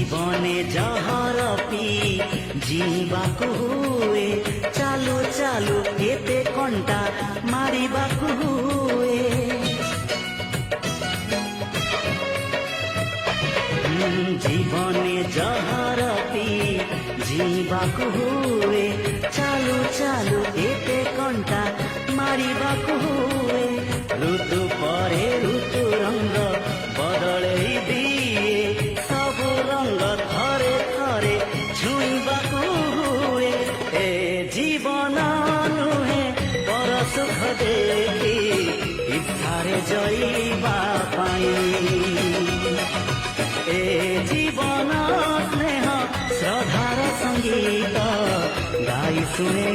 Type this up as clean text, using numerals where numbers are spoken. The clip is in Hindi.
जीवने जहर पी जीवाकू हुए चालू चालू केते कंटा मारिबाकू हुए जीवने जहर पी जीवाकू हुए चालू चालू केते कंटा मारिबाकू हुए ऋतु परे ऋतु रंग बदले दिए सब रंग थरे थरे छुईबाकू हुए ए जीवन नुहे पर सुख देखी इच्छारे जईबा पाई ए जीवन स्नेह श्रद्धार संगीत गाई सुने